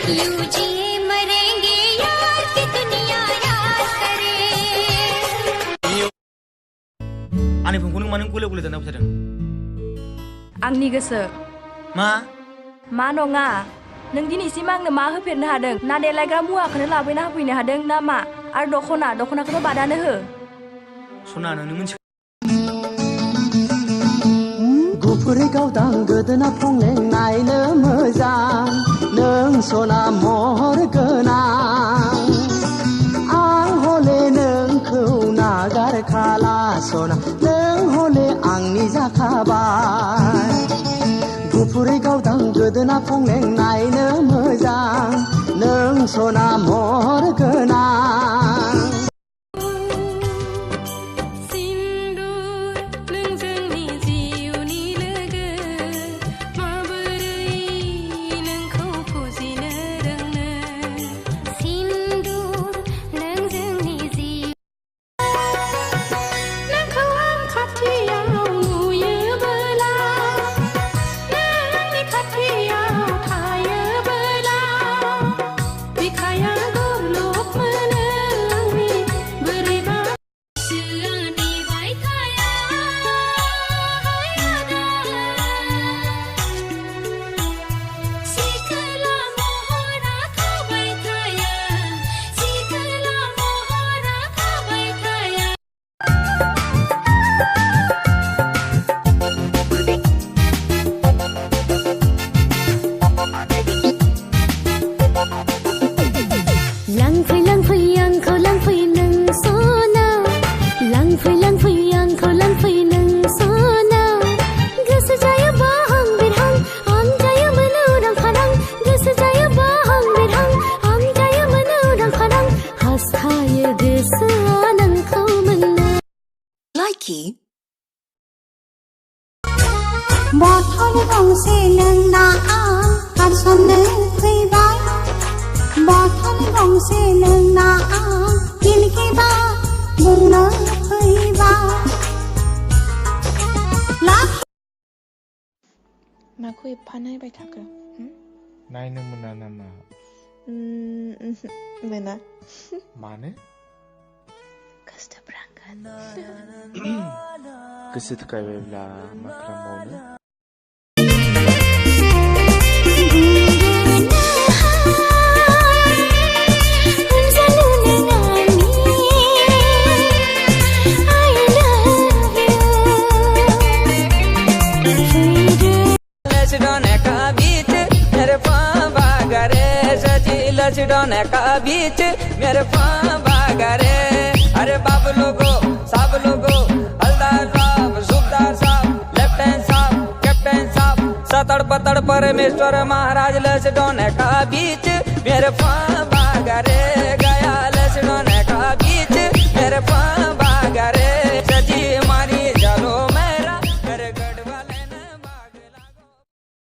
यूं जिए मरेंगे यार की दुनिया याद करे आंनि फनखौ नों मानो गले गले दानना फैथारदों आंनि गोसो मा नङा नों दिनैसिम आंनो मा होफेरनो हादों ना देलायग्रा मुवाखौनो लाबोना होफैनो हादों ना मा आरो दख'नाखौथ' बादानो हो सना नोंनो मोनसे गुफुरै गावदां गोदोना फंलें नायनो मोजां नों सना महर गोनां आं हले नोंखौ नागारखाला सना नों हले आंनि जाखाबाय गुफुरै गावदां गोदोना फंलें नायनो मोजां नों सना महर गोनां बथल गंसे नोंना आं गारसननो फैबाय बथल गंसे नोंना आं किनकिबा बुंनो फैबाय माखौ एफा नायबाय थाखो नायनो मोना नामा मोना मानो खस्थ'ब्रांगोन गोसो थोखायबायब्ला मा खालामबावनो लचडोने का बीच मेरे बागरे अरे बाप लोगो सब लोगो हलदार साहब सूबदार साहब लेफ्टिनेंट साहब कैप्टन साहब सतड़ पतड़ परमेश्वर महाराज लचडोने का बीच मेरे बागरे गया लचडोने